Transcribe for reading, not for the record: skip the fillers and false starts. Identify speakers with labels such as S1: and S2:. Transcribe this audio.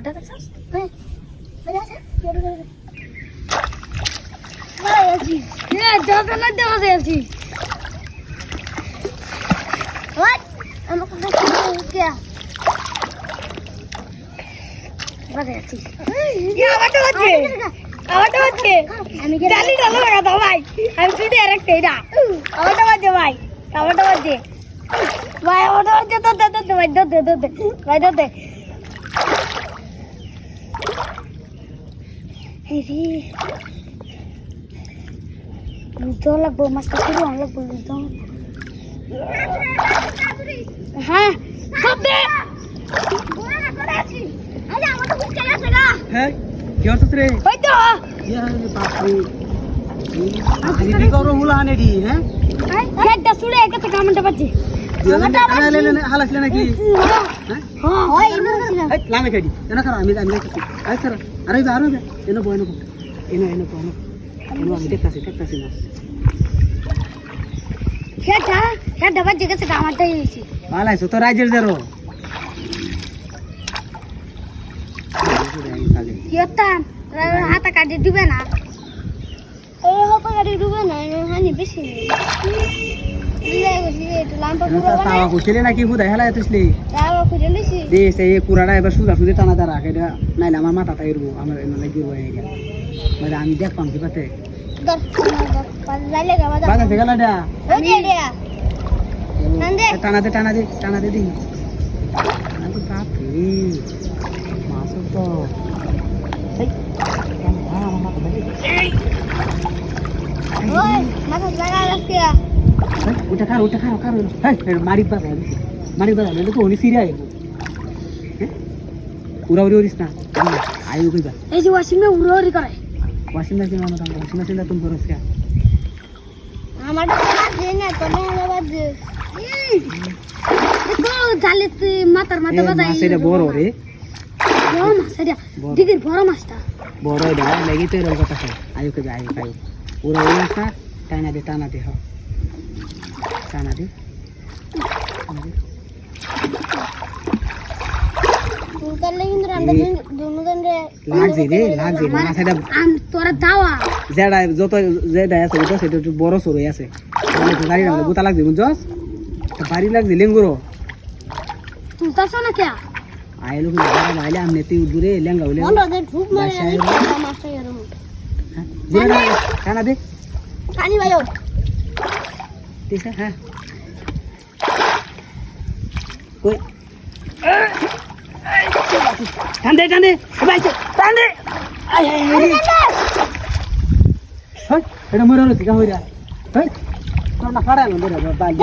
S1: এটা দেখছস হ্যাঁ বেরা আছে ভাই আছি এ দাদা না দেওয়া যাচ্ছে হোয়াট আমাকে দেখো কি বাজে আছি আমারটা হচ্ছে আমি জানি না লাগা দাও ভাই আমি ছুটে রাখতে এটা আমারটা বাজে ভাই আমারটা বাজে ভাই আমারটা বাজে তো ভাই ভাই দে হেরি বুঝতে লাগবো মাছটা শুরু হওয়া লাগবো বুঝতে হ্যাঁ দে
S2: হ্যাঁ কি হচ্ছে রে
S1: ওই তো
S2: ইয়ার বাপরে এই করো হুলানে দি হ্যাঁ
S1: একটা সুড়ে গেছে কামটা বাজে
S2: হালাইছিল নাকি
S1: হ্যাঁ হয় ইমার্জেন্সি
S2: এই লামে কাটি এনা কর আমি দেখছি আই স্যার আরে এনো বয় এনো আমি দেখতাছি না
S1: সেটা বাজে গেছে কামটাই হইছে
S2: পালাইছো তো রাইজের জেরো
S1: কিয়তা হাতা কাটি দিবে না এই হাতা কাটি দিবে না হানি বেশি দিলে গেছি একটু লাম্বা পুরো
S2: তাওয়া কইছিলে নাকি হুদাই হেলা এতছলি
S1: তাও খুঁজে লিছি
S2: দে সেই পুরাটা এবার সুদা টানা দা রাখে এটা নাইলে আমার মাথাটা এরবো আমার এনে লাগি হয়ে গেল মানে আমি দেখ পাম কি পাতে
S1: দর পাঁচ যাইলে গাবা
S2: বাজা গেল ডা
S1: ওই যে রে নন্দে
S2: টানা দে দি আমি বাপ রে মাছ তো এই আমার মাথা ধরে
S1: ওই মাথা লাগা লাগছে
S2: ওটা খারো এই মারি বাজা লে তো উনি সিরিয়া আইবো হ্যাঁ উড়াউড়ি করিস না আইও কইবা
S1: এই যে ওয়াশিং মে উড়োরি করে
S2: ওয়াশিং মেশিন আমার দাম ওয়াশিং মেশিন তুমি করছ কে
S1: আমারটা বাজে না তোনে বাজে দেখো জালে মাথার মাথা বাজাই
S2: সেটা বড় রে
S1: বড় মাছ এটা দিগির বড় মাছটা
S2: বড় দা লাগি তো এর কথা আছে আইও কইবা আইও খাইও পুরো ওইটা টানা দে হ টানা দে
S1: উনকালে কিন্তু আমরা দুজন রে
S2: লাগছে মাছ এটা
S1: তোরা দাওয়া
S2: যেটা আছে ওটা সেটা একটু বড় সরই আছে গাড়ি না গোতা লাগছে বুঝছস বাড়ি লাগছে লেঙ্গুরো
S1: তুই তাছো না কে
S2: আইলো কি আইলে আমনে তুই দূরে লেঙ্গা হইলে
S1: বলো দে ঠুক মারে মাছটা এরকম
S2: জিরা টানা দে
S1: পানি ভাইও
S2: ঠিক আছে হ্যাঁ কই টান দে ভাইছে টান দে আই এটা মরে রইছে গা হইরা তোর না ফাড়াইলো মরে বাল